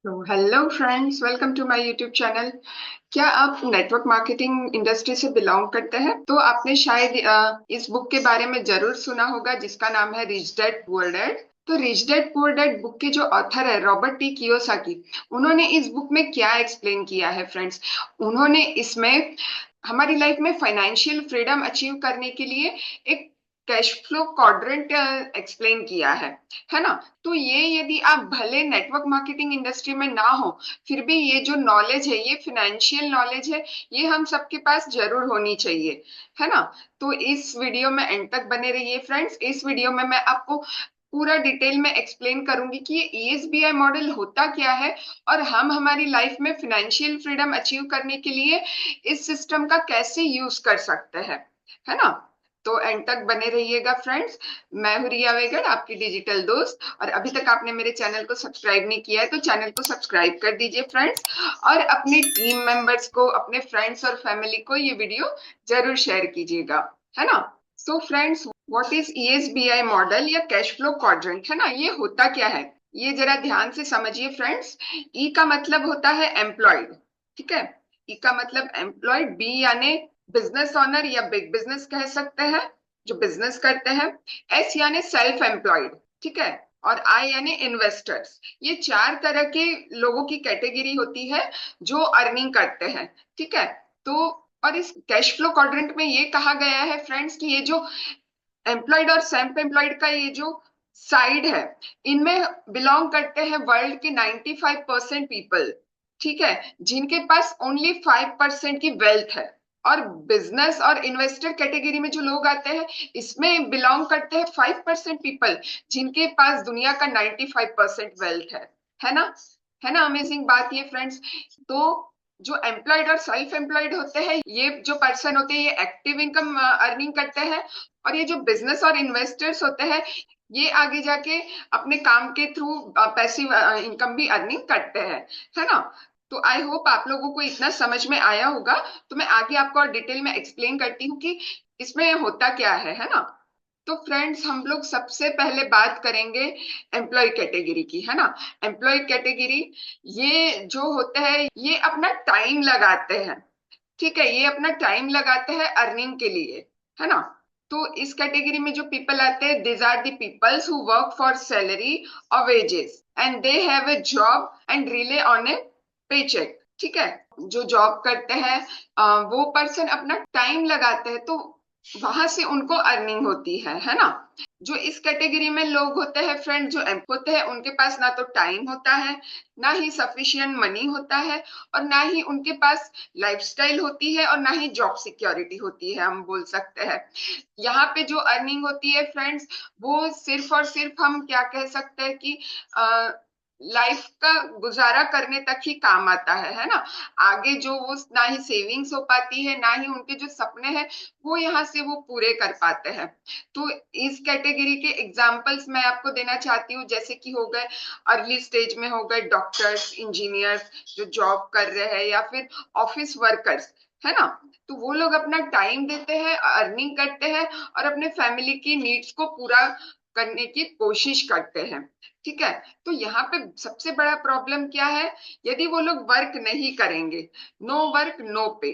तो hello friends, welcome to my YouTube channel. क्या आप नेटवर्क मार्केटिंग इंडस्ट्री से बिलोंग करते हैं? तो आपने शायद इस बुक के बारे में जरूर सुना होगा जिसका नाम है रिच डैड पुअर डैड। तो rich dad poor dad book के जो ऑथर है रॉबर्ट टी कियोसाकी, उन्होंने इस बुक में क्या एक्सप्लेन किया है फ्रेंड्स? उन्होंने इसमें हमारी लाइफ में फाइनेंशियल फ्रीडम अचीव करने के लिए एक कैश फ्लो क्वाड्रेंट एक्सप्लेन किया है ना? तो ये यदि आप भले नेटवर्क मार्केटिंग इंडस्ट्री में ना हो, फिर भी ये जो नॉलेज है, ये फाइनेंशियल नॉलेज है, ये हम सबके पास जरूर होनी चाहिए, है ना? तो इस वीडियो में एंड तक बने रहिए फ्रेंड्स। इस वीडियो में मैं आपको पूरा डिटेल में एक्सप्लेन करूंगी कि ये ईएसबीआई मॉडल होता क्या है और हम हमारी लाइफ में फाइनेंशियल फ्रीडम अचीव करने के लिए इस सिस्टम का कैसे यूज कर सकते हैं, है ना? तो एंड तक बने रहिएगा फ्रेंड्स। मैं हूँ रिया वेगड़, आपकी डिजिटल दोस्त, और अभी तक आपने मेरे चैनल को सब्सक्राइब नहीं किया है तो चैनल को सब्सक्राइब कर दीजिए फ्रेंड्स। और अपनी टीम मेंबर्स को, अपने फ्रेंड्स और फैमिली को ये वीडियो जरूर शेयर कीजिएगा, है ना? So friends, what is ESBI model या कैश फ्लो क्वाड्रेंट, है ना? ये होता क्या है, ये जरा ध्यान से समझिए फ्रेंड्स। ई का मतलब होता है एम्प्लॉयड, ठीक है? ई का मतलब एम्प्लॉयड, बी यानी बिजनेस ओनर या बिग बिजनेस कह सकते हैं, जो बिजनेस करते हैं। एस यानी सेल्फ एम्प्लॉयड, ठीक है? और आई यानी इन्वेस्टर्स। ये चार तरह के लोगों की कैटेगरी होती है जो अर्निंग करते हैं, ठीक है? तो और इस कैश फ्लो क्वाड्रेंट में ये कहा गया है फ्रेंड्स कि ये जो एम्प्लॉयड और सेल्फ एम्प्लॉयड का ये जो साइड है, इनमें बिलोंग करते हैं वर्ल्ड के 95% पीपल, ठीक है? जिनके पास ओनली 5% की वेल्थ है। और बिजनेस और इन्वेस्टर कैटेगरी में जो लोग आते हैं, इसमें बिलोंग करते हैं 5% पीपल जिनके पास दुनिया का 95% वेल्थ है ना? है ना? अमेजिंग बात ये फ्रेंड्स। तो जो एम्प्लॉयड और सेल्फ एम्प्लॉयड होते हैं, ये जो पर्सन होते हैं, ये एक्टिव इनकम अर्निंग करते हैं। और ये जो बिजनेस और इन्वेस्टर्स होते हैं, ये आगे जाके अपने काम के थ्रू पैसिव इनकम भी अर्निंग करते हैं, है ना? तो आई होप आप लोगों को इतना समझ में आया होगा। तो मैं आगे आपको और डिटेल में एक्सप्लेन करती हूँ कि इसमें होता क्या है ना? तो फ्रेंड्स, हम लोग सबसे पहले बात करेंगे एम्प्लॉय कैटेगरी की, है ना? एम्प्लॉय कैटेगरी, ये जो होते हैं, ये अपना टाइम लगाते हैं, ठीक है? ये अपना टाइम लगाते हैं अर्निंग के लिए, है ना? तो इस कैटेगरी में जो पीपल आते हैं, this are the peoples who work for salary और wages and they have a job and rely on a paycheck, ठीक है? जो जॉब करते हैं, वो पर्सन अपना टाइम लगाते हैं, तो वहां से उनको अर्निंग होती है ना? जो इस कैटेगरी में लोग होते हैं फ्रेंड, जो एम्प होते हैं, उनके पास ना तो टाइम होता है, ना ही सफिशिएंट मनी होता है, और ना ही उनके पास लाइफस्टाइल होती है, और ना ही जॉब सिक्योरिटी होती है, हम बोल सकते हैं। यहाँ पे जो अर्निंग होती है फ्रेंड्स, वो सिर्फ और सिर्फ हम क्या कह सकते हैं कि लाइफ का गुजारा करने तक ही काम आता है ना? आगे जो वो ना ही सेविंग्स हो पाती है, ना ही उनके जो सपने हैं वो यहाँ से वो पूरे कर पाते हैं। तो इस कैटेगरी के एग्जाम्पल्स मैं आपको देना चाहती हूँ, जैसे कि हो गए अर्ली स्टेज में हो गए डॉक्टर्स, इंजीनियर्स जो जॉब कर रहे हैं, या फिर ऑफिस वर्कर्स, है ना? तो वो लोग अपना टाइम देते हैं, अर्निंग करते हैं, और अपने फैमिली की नीड्स को पूरा करने की कोशिश करते हैं, ठीक है? तो यहाँ पे सबसे बड़ा प्रॉब्लम क्या है? यदि वो लोग वर्क नहीं करेंगे, नो वर्क नो पे,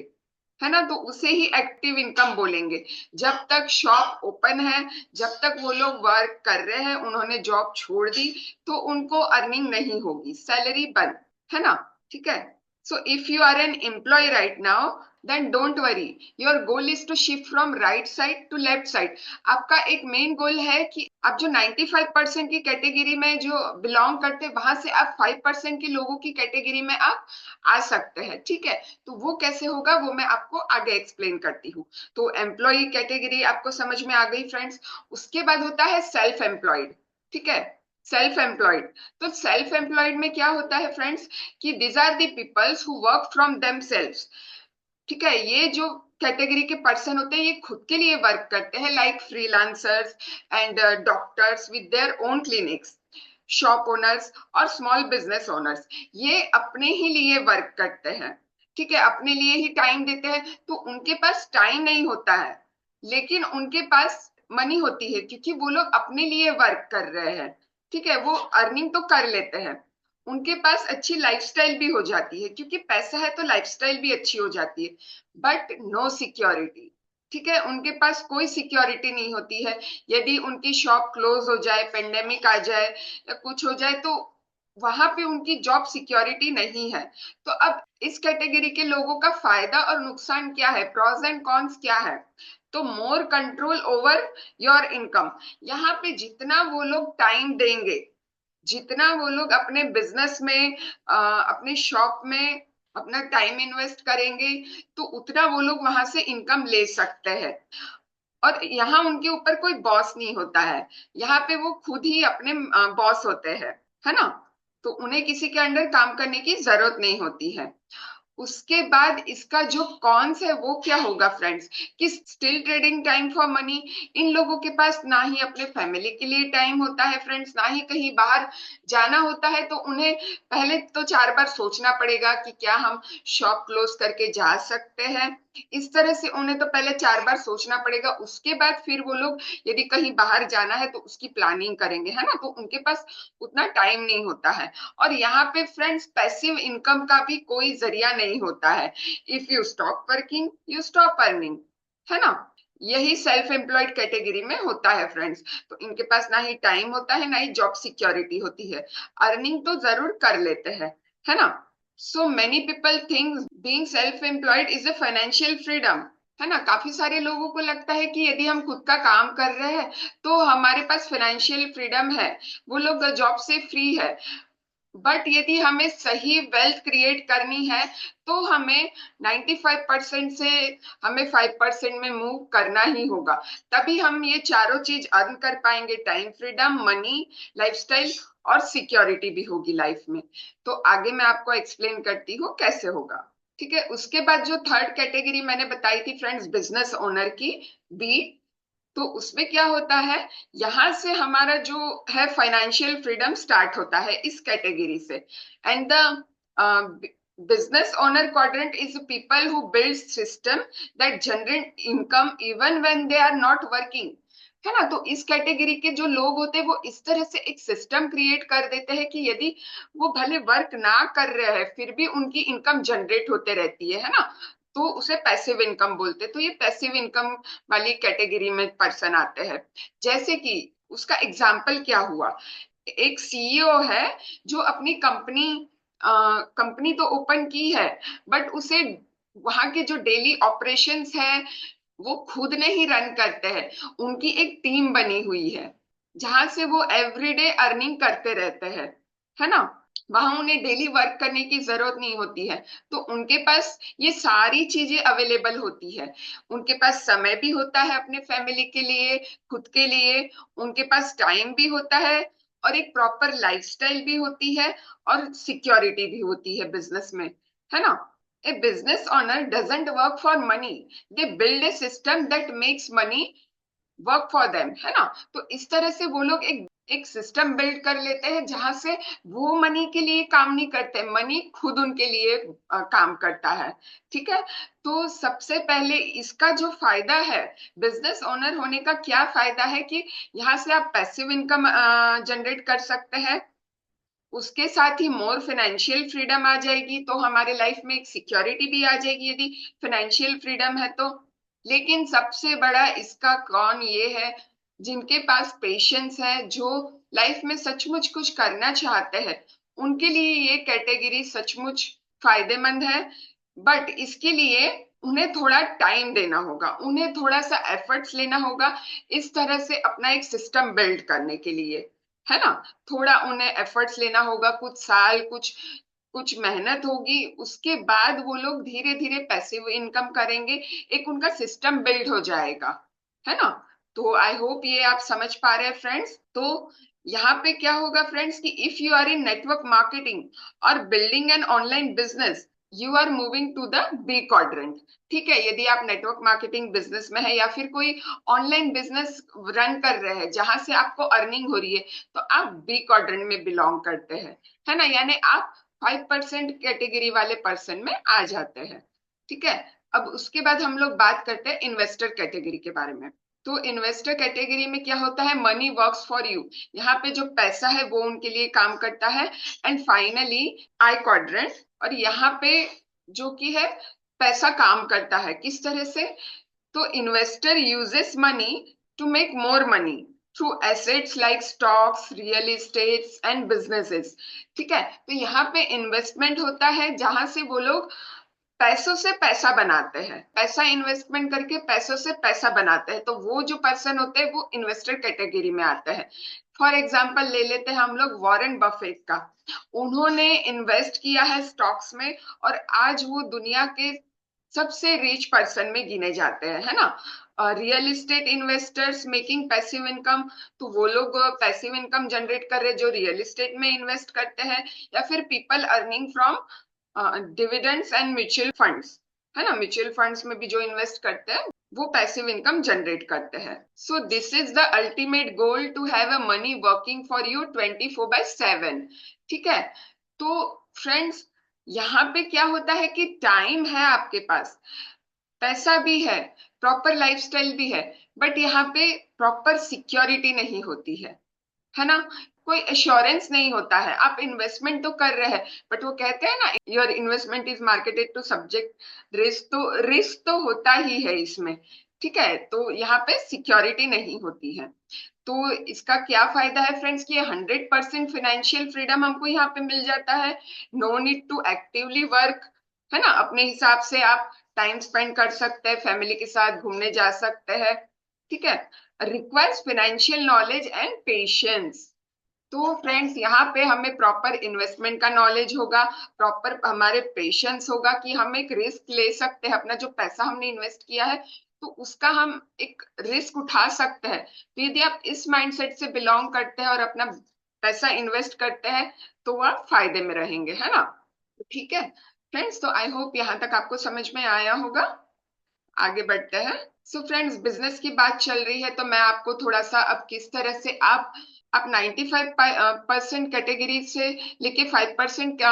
है ना, तो उसे ही एक्टिव इनकम बोलेंगे। जब तक शॉप ओपन है, जब तक वो लोग वर्क कर रहे हैं, उन्होंने जॉब छोड़ दी, तो उनको अर्निंग नहीं होगी, सैलरी बंद, है ना? ठीक है? So if you are an employ right now, then don't worry, your goal is to shift from right side to left side. आपका एक मेन गोल है कि आप जो 95% की कैटेगरी में जो बिलोंग करते हैं, वहां से आप 5% के लोगों की कैटेगरी में आप आ सकते हैं, ठीक है? तो वो कैसे होगा, वो मैं आपको आगे एक्सप्लेन करती हूँ। तो एम्प्लॉय कैटेगरी आपको समझ में आ गई फ्रेंड्स। उसके बाद होता है सेल्फ एम्प्लॉयड, ठीक है? सेल्फ एम्प्लॉयड, तो सेल्फ एम्प्लॉयड में क्या होता है फ्रेंड्स कि these are the peoples who work from themselves, ठीक है? ये जो कैटेगरी के पर्सन होते हैं, ये खुद के लिए वर्क करते हैं, like freelancers and doctors with their own clinics, shop owners और स्मॉल बिजनेस ओनर्स, ये अपने ही लिए वर्क करते हैं, ठीक है? अपने लिए ही टाइम देते हैं। तो उनके पास टाइम नहीं होता है, लेकिन उनके पास मनी होती है, क्योंकि वो लोग अपने लिए वर्क कर रहे हैं, ठीक है? वो अर्निंग तो कर लेते हैं। उनके पास अच्छी लाइफस्टाइल भी हो जाती है, क्योंकि पैसा है तो लाइफस्टाइल भी अच्छी हो जाती है, बट नो सिक्योरिटी। ठीक है, उनके पास कोई सिक्योरिटी नहीं होती है। यदि उनकी शॉप क्लोज हो जाए, पेंडेमिक आ जाए या कुछ हो जाए, तो वहां पे उनकी जॉब सिक्योरिटी नहीं है। तो अब इस कैटेगरी के लोगों का फायदा और नुकसान क्या है, प्रॉस एंड कॉन्स क्या है? तो more control over your income. यहाँ पे जितना वो लोग टाइम देंगे, जितना वो लोग अपने बिजनेस में, अपने शॉप में अपना टाइम इन्वेस्ट करेंगे, तो उतना वो लोग वहां से इनकम ले सकते हैं। और यहाँ उनके ऊपर कोई बॉस नहीं होता है, यहाँ पे वो खुद ही अपने बॉस होते हैं, है ना? तो उन्हें किसी के अंडर काम करने की जरूरत नहीं होती है। उसके बाद इसका जो कॉन्स है वो क्या होगा फ्रेंड्स, कि still trading time for money. इन लोगों के पास ना ही अपने फैमिली के लिए टाइम होता है फ्रेंड्स, ना ही कहीं बाहर जाना होता है। तो उन्हें पहले तो 4 बार सोचना पड़ेगा कि क्या हम शॉप क्लोज करके जा सकते हैं। इस तरह से उन्हें तो पहले 4 बार सोचना पड़ेगा, उसके बाद फिर वो लोग यदि कहीं बाहर जाना है तो उसकी प्लानिंग करेंगे, है ना? तो उनके पास उतना टाइम नहीं होता है। और यहाँ पे फ्रेंड्स पैसिव इनकम का भी कोई जरिया नहीं होता है। If you stop working you stop earning, है ना? यही सेल्फ एम्प्लॉयड कैटेगरी में होता है फ्रेंड्स। तो इनके पास ना ही टाइम होता है, ना ही जॉब सिक्योरिटी होती है। अर्निंग तो जरूर कर लेते हैं, है ना? So many people think being self employed is a financial freedom, है ना? काफी सारे लोगों को लगता है कि यदि हम खुद का काम कर रहे हैं तो हमारे पास फाइनेंशियल फ्रीडम है, वो लोग जॉब से फ्री है। बट यदि हमें सही वेल्थ क्रिएट करनी है तो हमें 95% से हमें 5% में मूव करना ही होगा। तभी हम ये चारों चीज अर्न कर पाएंगे, टाइम फ्रीडम, मनी, लाइफस्टाइल और सिक्योरिटी भी होगी लाइफ में। तो आगे मैं आपको एक्सप्लेन करती हूँ कैसे होगा। ठीक है, उसके बाद जो थर्ड कैटेगरी मैंने बताई थी फ्रेंड्स, बिजनेस ओनर की, बी। तो उसमें क्या होता है, यहां से हमारा जो है फाइनेंशियल फ्रीडम स्टार्ट होता है इस कैटेगरी से। And the business owner quadrant is people who build system that generate income even when they are not working, है ना? तो इस कैटेगरी के जो लोग होते हैं वो इस तरह से एक सिस्टम क्रिएट कर देते हैं कि यदि वो भले वर्क ना कर रहे हैं फिर भी उनकी इनकम जनरेट होते रहती है ना? तो उसे पैसिव इनकम बोलते हैं। तो ये पैसिव इनकम वाली कैटेगरी में पर्सन आते हैं। जैसे कि उसका एग्जाम्पल क्या हुआ, एक सीईओ है जो अपनी कंपनी कंपनी तो ओपन की है, बट उसे वहां के जो डेली ऑपरेशंस है वो खुद नहीं रन करते हैं। उनकी एक टीम बनी हुई है जहां से वो एवरीडे अर्निंग करते रहते हैं, है ना? वहां उन्हें डेली वर्क करने की जरूरत नहीं होती है। तो उनके पास ये सारी चीजें अवेलेबल होती है। उनके पास समय भी होता है अपने फैमिली के लिए, खुद के लिए। उनके पास टाइम भी होता है और एक प्रॉपर लाइफस्टाइल भी होती है और सिक्योरिटी भी होती है बिजनेस में, है ना? A business owner doesn't work for money. They build a system that makes money work for them, है ना? तो इस तरह से वो लोग एक एक सिस्टम बिल्ड कर लेते हैं जहां से वो मनी के लिए काम नहीं करते, मनी खुद उनके लिए काम करता है। ठीक है, तो सबसे पहले इसका जो फायदा है, बिजनेस ओनर होने का क्या फायदा है, कि यहाँ से आप पैसिव इनकम जनरेट कर सकते हैं। उसके साथ ही मोर फाइनेंशियल फ्रीडम आ जाएगी, तो हमारे लाइफ में एक सिक्योरिटी भी आ जाएगी यदि फाइनेंशियल फ्रीडम है तो। लेकिन सबसे बड़ा इसका कौन ये है, जिनके पास पेशेंस है, जो लाइफ में सचमुच कुछ करना चाहते हैं, उनके लिए ये कैटेगरी सचमुच फायदेमंद है। बट इसके लिए उन्हें थोड़ा टाइम देना होगा, उन्हें थोड़ा सा एफर्ट्स लेना होगा इस तरह से अपना एक सिस्टम बिल्ड करने के लिए, है ना? थोड़ा उन्हें एफर्ट्स लेना होगा, कुछ साल, कुछ कुछ मेहनत होगी। उसके बाद वो लोग धीरे धीरे पैसिव इनकम करेंगे, एक उनका सिस्टम बिल्ड हो जाएगा, है ना? तो आई होप ये आप समझ पा रहे हैं फ्रेंड्स। तो यहाँ पे क्या होगा फ्रेंड्स, कि if you are in network marketing और building an online business, you are moving to the B quadrant. ठीक है, यदि आप नेटवर्क मार्केटिंग बिजनेस में है या फिर कोई ऑनलाइन बिजनेस रन कर रहे हैं जहां से आपको अर्निंग हो रही है, तो आप बी क्वाड्रेंट में बिलोंग करते हैं, है ना? यानी आप 5% कैटेगरी वाले पर्सन में आ जाते हैं। ठीक है, अब उसके बाद हम लोग बात करते हैं इन्वेस्टर कैटेगरी के बारे में। तो इन्वेस्टर कैटेगरी में क्या होता है, मनी वर्क्स फॉर यू, यहाँ पे जो पैसा है वो उनके लिए काम करता है। एंड फाइनली आई क्वाड्रेंट, और यहाँ पे जो कि है पैसा काम करता है किस तरह से, तो investor uses money to make more money through assets like stocks, real estates and businesses. ठीक है, तो यहाँ पे इन्वेस्टमेंट होता है जहां से वो लोग पैसों से पैसा बनाते हैं, पैसा इन्वेस्टमेंट करके पैसों से पैसा बनाते हैं, तो वो जो पर्सन होते हैं वो इन्वेस्टर कैटेगरी में आते हैं। फॉर एग्जाम्पल ले लेते हैं हम लोग वॉरेन बफेट का। उन्होंने इन्वेस्ट किया है स्टॉक्स में, और आज वो दुनिया के सबसे रिच पर्सन में गिने जाते हैं, है ना। Real estate investors making passive income, तो वो लोग पैसिव इनकम जनरेट कर रहे हैं जो रियल एस्टेट में इन्वेस्ट करते हैं, या फिर people earning from dividends and mutual funds, है ना। म्यूचुअल फंड्स में भी जो इन्वेस्ट करते हैं वो पैसिव इनकम जनरेट करते हैं। So this is the ultimate goal, to have a money working for you 24/7। ठीक है, तो फ्रेंड्स यहाँ पे क्या होता है कि टाइम है आपके पास, पैसा भी है, प्रॉपर लाइफस्टाइल भी है, बट यहाँ पे प्रॉपर सिक्योरिटी नहीं होती है ना। कोई एश्योरेंस नहीं होता है। आप इन्वेस्टमेंट तो कर रहे हैं, बट वो कहते हैं ना, your investment is marketed to subject risk, तो रिस्क तो होता ही है इसमें। ठीक है, तो यहाँ पे सिक्योरिटी नहीं होती है। तो इसका क्या फायदा है फ्रेंड्स, कि 100% फाइनेंशियल फ्रीडम हमको यहाँ पे मिल जाता है। No need to actively work, है ना। अपने हिसाब से आप टाइम स्पेंड कर सकते हैं, फैमिली के साथ घूमने जा सकते हैं। ठीक है, requires financial knowledge and patience. तो फ्रेंड्स यहाँ पे हमें प्रॉपर इन्वेस्टमेंट का नॉलेज होगा, प्रॉपर हमारे पेशेंस होगा कि हम एक रिस्क ले सकते हैं, अपना जो पैसा हमने इन्वेस्ट किया है तो उसका हम एक रिस्क उठा सकते हैं। तो यदि आप इस माइंडसेट से बिलोंग करते हैं और अपना पैसा इन्वेस्ट करते हैं तो वह फायदे में रहेंगे, है ना। तो ठीक है फ्रेंड्स, तो आई होप यहाँ तक आपको समझ में आया होगा। आगे बढ़ते हैं। सो फ्रेंड्स, बिजनेस की बात चल रही है तो मैं आपको थोड़ा सा अब किस तरह से आप 95% कैटेगरी से लेके 5%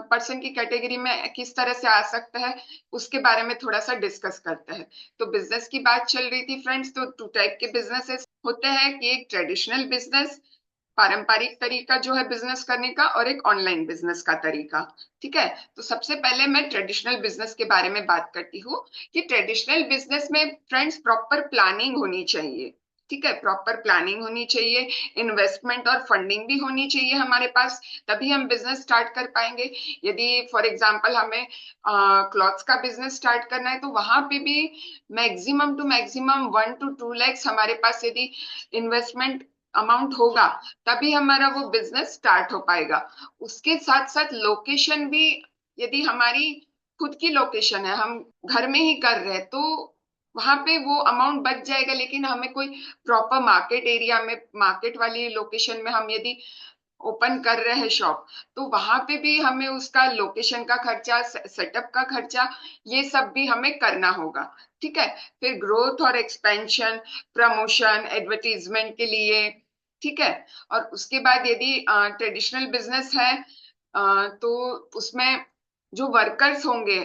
पर्सन की कैटेगरी में किस तरह से आ सकता है उसके बारे में थोड़ा सा डिस्कस करते हैं। तो बिजनेस की बात चल रही थी फ्रेंड्स, तो टू टाइप के बिजनेसेस होते हैं, कि एक ट्रेडिशनल बिजनेस, पारंपरिक तरीका जो है बिजनेस करने का, और एक ऑनलाइन बिजनेस का तरीका। ठीक है, तो सबसे पहले मैं ट्रेडिशनल बिजनेस के बारे में बात करती हूँ, कि ट्रेडिशनल बिजनेस में फ्रेंड्स प्रॉपर प्लानिंग होनी चाहिए। ठीक है, प्रॉपर प्लानिंग होनी चाहिए, इन्वेस्टमेंट और फंडिंग भी होनी चाहिए हमारे पास, तभी हम बिजनेस स्टार्ट कर पाएंगे। यदि फॉर एग्जांपल हमें क्लॉथ्स का बिजनेस स्टार्ट करना है तो वहां पे भी maximum to maximum 1 to 2 lakhs हमारे पास यदि इन्वेस्टमेंट अमाउंट होगा तभी हमारा वो बिजनेस स्टार्ट हो पाएगा। उसके साथ साथ लोकेशन भी, यदि हमारी खुद की लोकेशन है, हम घर में ही कर रहे हैं, तो वहां पे वो अमाउंट बच जाएगा। लेकिन हमें कोई प्रॉपर मार्केट एरिया में, मार्केट वाली लोकेशन में हम यदि ओपन कर रहे हैं शॉप, तो वहां पे भी हमें उसका लोकेशन का खर्चा, सेटअप का खर्चा, ये सब भी हमें करना होगा। ठीक है, फिर ग्रोथ और एक्सपेंशन, प्रमोशन, एडवर्टीजमेंट के लिए। ठीक है, और उसके बाद यदि ट्रेडिशनल बिजनेस है तो उसमें जो वर्कर्स होंगे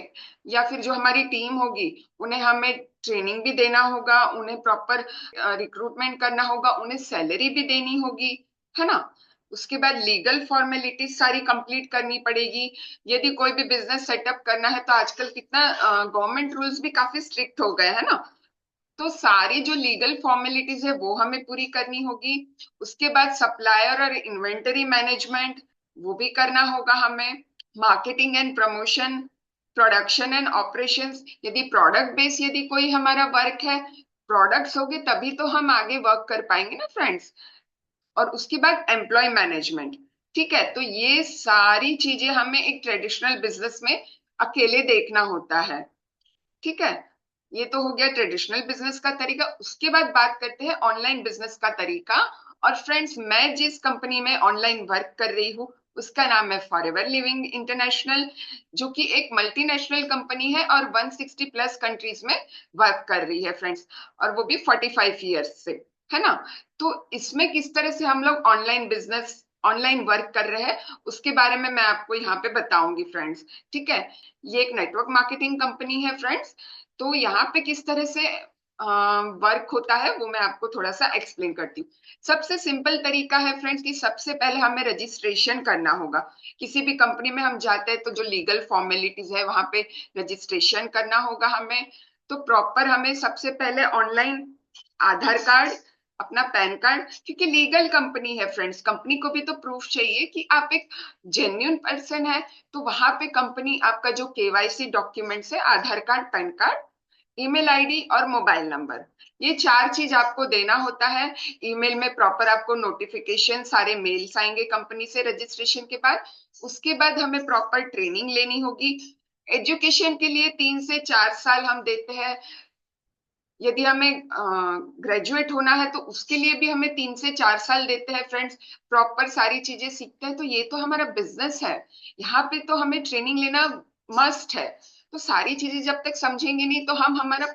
या फिर जो हमारी टीम होगी, उन्हें हमें ट्रेनिंग भी देना होगा, उन्हें प्रॉपर रिक्रूटमेंट करना होगा, उन्हें सैलरी भी देनी होगी, है ना। उसके बाद लीगल फॉर्मेलिटीज सारी कंप्लीट करनी पड़ेगी। यदि कोई भी बिजनेस सेटअप करना है तो आजकल कितना गवर्नमेंट रूल्स भी काफी स्ट्रिक्ट हो गए हैं ना, तो सारी जो लीगल फॉर्मेलिटीज है वो हमें पूरी करनी होगी। उसके बाद सप्लायर और इन्वेंटरी मैनेजमेंट वो भी करना होगा हमें। Marketing and promotion, production and operations, यदि प्रोडक्ट बेस यदि कोई हमारा वर्क है, प्रोडक्ट्स होंगे तभी तो हम आगे वर्क कर पाएंगे ना फ्रेंड्स। और उसके बाद एम्प्लॉय मैनेजमेंट। ठीक है, तो ये सारी चीजें हमें एक ट्रेडिशनल बिजनेस में अकेले देखना होता है। ठीक है, ये तो हो गया ट्रेडिशनल बिजनेस का तरीका। उसके बाद बात करते हैं ऑनलाइन बिजनेस का तरीका। और फ्रेंड्स, मैं जिस कंपनी में ऑनलाइन वर्क कर रही हूँ उसका नाम है फॉरएवर लिविंग इंटरनेशनल, जो कि एक मल्टीनेशनल कंपनी है और 160+ कंट्रीज में वर्क कर रही है फ्रेंड्स, और वो भी 45 ईयर्स से, है ना। तो इसमें किस तरह से हम लोग ऑनलाइन बिजनेस, ऑनलाइन वर्क कर रहे हैं उसके बारे में मैं आपको यहाँ पे बताऊंगी फ्रेंड्स। ठीक है, ये एक नेटवर्क मार्केटिंग कंपनी है फ्रेंड्स। तो यहाँ पे किस तरह से वर्क होता है वो मैं आपको थोड़ा सा एक्सप्लेन करती हूँ। सबसे सिंपल तरीका है फ्रेंड्स कि सबसे पहले हमें रजिस्ट्रेशन करना होगा। किसी भी कंपनी में हम जाते हैं तो जो लीगल फॉर्मेलिटीज है वहां पे रजिस्ट्रेशन करना होगा हमें। तो प्रॉपर हमें सबसे पहले ऑनलाइन आधार कार्ड, अपना पैन कार्ड, क्योंकि लीगल कंपनी है फ्रेंड्स, कंपनी को भी तो प्रूफ चाहिए कि आप एक जेन्युइन पर्सन है। तो वहां पे कंपनी आपका जो केवाईसी डॉक्यूमेंट्स है, Aadhaar card, PAN card, email ID और मोबाइल नंबर, ये चार चीज आपको देना होता है। ईमेल में प्रॉपर आपको नोटिफिकेशन, सारे मेल्स आएंगे कंपनी से रजिस्ट्रेशन के बाद। उसके बाद हमें प्रॉपर ट्रेनिंग लेनी होगी। एजुकेशन के लिए 3 से 4 साल हम देते हैं। यदि हमें ग्रेजुएट होना है तो उसके लिए भी हमें 3 से 4 साल देते हैं फ्रेंड्स। प्रॉपर सारी चीजें सीखते हैं। तो ये तो हमारा बिजनेस है, यहाँ पे तो हमें ट्रेनिंग लेना मस्ट है। तो सारी चीजें जब तक समझेंगे नहीं तो हम हमारा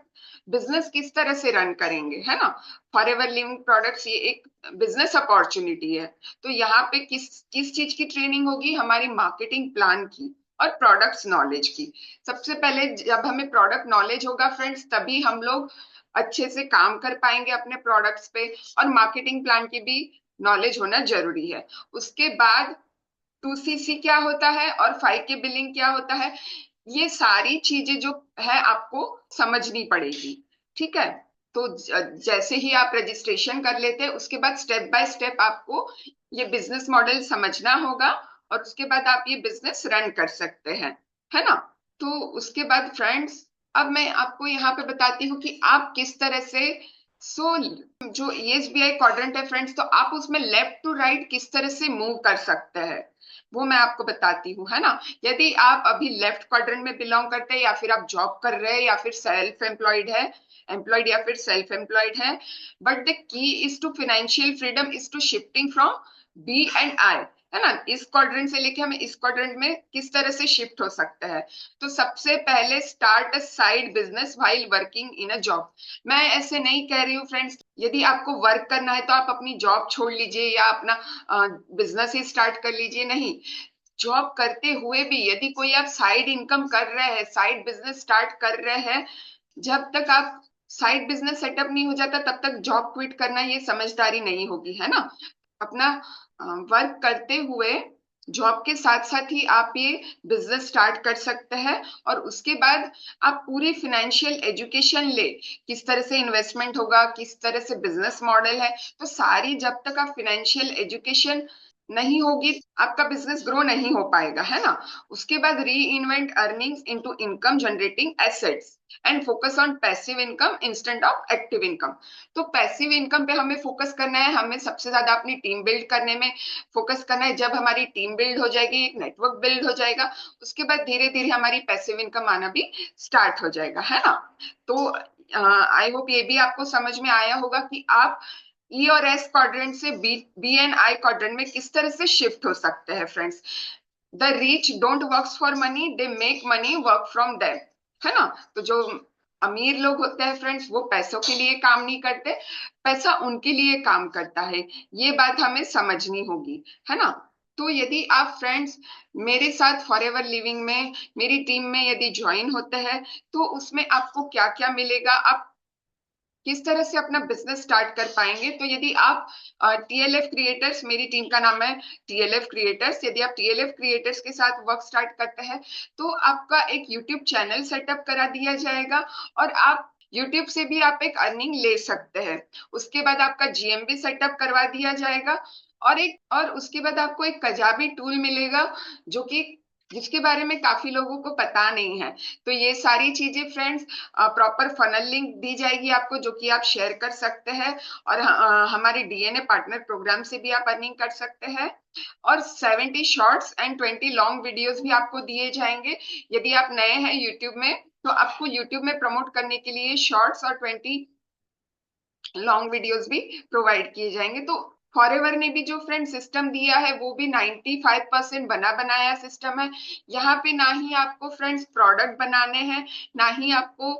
बिजनेस किस तरह से रन करेंगे, है ना। फॉरएवर लिविंग प्रोडक्ट्स ये एक बिजनेस अपॉर्चुनिटी है। तो यहाँ पे किस किस चीज की ट्रेनिंग होगी, हमारी मार्केटिंग प्लान की और प्रोडक्ट्स नॉलेज की। सबसे पहले जब हमें प्रोडक्ट नॉलेज होगा फ्रेंड्स, तभी हम लोग अच्छे से काम कर पाएंगे अपने प्रोडक्ट्स पे। और मार्केटिंग प्लान की भी नॉलेज होना जरूरी है। उसके बाद 2CC क्या होता है और 5K बिलिंग क्या होता है, ये सारी चीजें जो है आपको समझनी पड़ेगी। ठीक है। तो जैसे ही आप रजिस्ट्रेशन कर लेते हैं उसके बाद स्टेप बाय स्टेप आपको ये बिजनेस मॉडल समझना होगा और उसके बाद आप ये बिजनेस रन कर सकते हैं, है ना। तो उसके बाद फ्रेंड्स, अब मैं आपको यहाँ पे बताती हूँ कि आप किस तरह से, सो जो ESBI क्वाड्रेंट है फ्रेंड्स, तो आप उसमें लेफ्ट टू राइट किस तरह से मूव कर सकते हैं वो मैं आपको बताती हूँ, है ना। यदि आप अभी लेफ्ट क्वाड्रेंट में बिलोंग करते हैं या फिर आप जॉब कर रहे हैं या फिर सेल्फ एम्प्लॉयड है, एम्प्लॉयड या फिर सेल्फ एम्प्लॉयड है, but the key is to financial freedom is to shifting from B and I, है ना। इस क्वाड्रेंट से लेके हमें इस क्वाड्रेंट में किस तरह से शिफ्ट हो सकते हैं। तो सबसे पहले start a side business while working in a job. मैं ऐसे नहीं कह रही हूँ फ्रेंड्स, यदि आपको वर्क करना है तो आप अपनी जॉब छोड़ लीजिए या अपना बिजनेस ही स्टार्ट कर लीजिए, नहीं। जॉब करते हुए भी यदि कोई आप साइड इनकम कर रहे हैं, साइड बिजनेस स्टार्ट कर रहे हैं, जब तक आप साइड बिजनेस सेटअप नहीं हो जाता तब तक जॉब क्विट करना ये समझदारी नहीं होगी, है ना। अपना वर्क करते हुए जॉब के साथ साथ ही आप ये बिजनेस स्टार्ट कर सकते हैं। और उसके बाद आप पूरी फाइनेंशियल एजुकेशन ले, किस तरह से इन्वेस्टमेंट होगा, किस तरह से बिजनेस मॉडल है, तो सारी जब तक आप फाइनेंशियल एजुकेशन नहीं होगी आपका बिजनेस ग्रो नहीं हो पाएगा, है ना। उसके बाद री invent earnings into income generating assets and focus on passive income instant of active income. तो पैसिव इनकम पे हमें फोकस करना है, हमें सबसे ज्यादा अपनी टीम बिल्ड करने में फोकस करना है। जब हमारी टीम बिल्ड हो जाएगी, एक नेटवर्क बिल्ड हो जाएगा, उसके बाद धीरे धीरे हमारी पैसिव इनकम आना भी स्टार्ट हो जाएगा, है ना। तो आई होप ये भी आपको समझ में आया होगा कि आप E और S क्वाड्रेंट से B and I क्वाड्रेंट में किस तरह से शिफ्ट हो सकते हैं friends. The rich don't work for money, they make money work from them, है ना। तो जो अमीर लोग होते हैं फ्रेंड्स, वो पैसों के लिए काम नहीं करते, पैसा उनके लिए काम करता है। ये बात हमें समझनी होगी, है ना। तो यदि आप फ्रेंड्स मेरे साथ फॉरएवर लिविंग में मेरी टीम में यदि ज्वाइन होते हैं तो उसमें आपको क्या क्या मिलेगा, आप किस तरह से अपना बिजनेस स्टार्ट कर पाएंगे। तो यदि आप TLF क्रिएटर्स, मेरी टीम का नाम है TLF क्रिएटर्स, यदि आप TLF क्रिएटर्स के साथ वर्क स्टार्ट करते हैं तो आपका एक यूट्यूब चैनल सेटअप करा दिया जाएगा और आप यूट्यूब से भी आप एक अर्निंग ले सकते हैं। उसके बाद आपका GMB सेटअप करवा दिया जाएगा और उसके बाद आपको एक कजाबी टूल मिलेगा जो कि जिसके बारे में काफी लोगों को पता नहीं है। तो ये सारी चीजें फ्रेंड्स, प्रॉपर फनल लिंक दी जाएगी आपको जो कि आप शेयर कर सकते हैं। और हमारे DNA पार्टनर प्रोग्राम से भी आप अर्निंग कर सकते हैं। और 70 शॉर्ट्स एंड 20 लॉन्ग वीडियोस भी आपको दिए जाएंगे। यदि आप नए हैं यूट्यूब में तो आपको यूट्यूब में प्रमोट करने के लिए शॉर्ट्स और 20 लॉन्ग वीडियोस भी प्रोवाइड किए जाएंगे। तो फॉरएवर ने भी जो फ्रेंड सिस्टम दिया है वो भी 95% बना बनाया सिस्टम है। यहाँ पे ना ही आपको फ्रेंड्स प्रोडक्ट बनाने हैं, ना ही आपको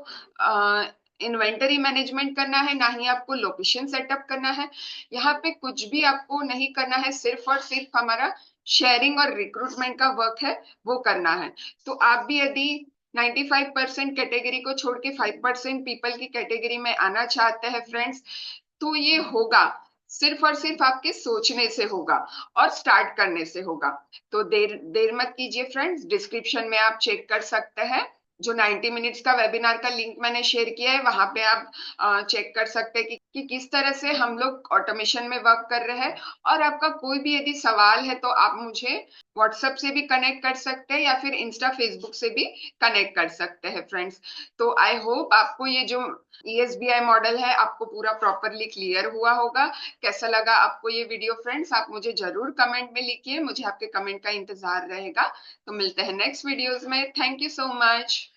इन्वेंटरी मैनेजमेंट करना है, ना ही आपको लोकेशन सेटअप करना है। यहाँ पे कुछ भी आपको नहीं करना है, सिर्फ और सिर्फ हमारा शेयरिंग और रिक्रूटमेंट का वर्क है वो करना है। तो आप भी यदि 95% कैटेगरी को छोड़ के 5% पीपल की कैटेगरी में आना चाहते हैं फ्रेंड्स, तो ये होगा सिर्फ और सिर्फ आपके सोचने से होगा और स्टार्ट करने से होगा। तो देर देर मत कीजिए फ्रेंड्स, डिस्क्रिप्शन में आप चेक कर सकते हैं। जो 90 मिनट्स का वेबिनार का लिंक मैंने शेयर किया है, वहां पे आप चेक कर सकते हैं कि किस तरह से हम लोग ऑटोमेशन में वर्क कर रहे हैं। और आपका कोई भी यदि सवाल है तो आप मुझे व्हाट्सएप से भी कनेक्ट कर सकते हैं या फिर इंस्टा फेसबुक से भी कनेक्ट कर सकते हैं फ्रेंड्स। तो आई होप आपको ये जो ESBI मॉडल है आपको पूरा प्रॉपरली क्लियर हुआ होगा। कैसा लगा आपको ये वीडियो फ्रेंड्स, आप मुझे जरूर कमेंट में लिखिए, मुझे आपके कमेंट का इंतजार रहेगा। तो मिलते हैं नेक्स्ट वीडियोस में। Thank you so much.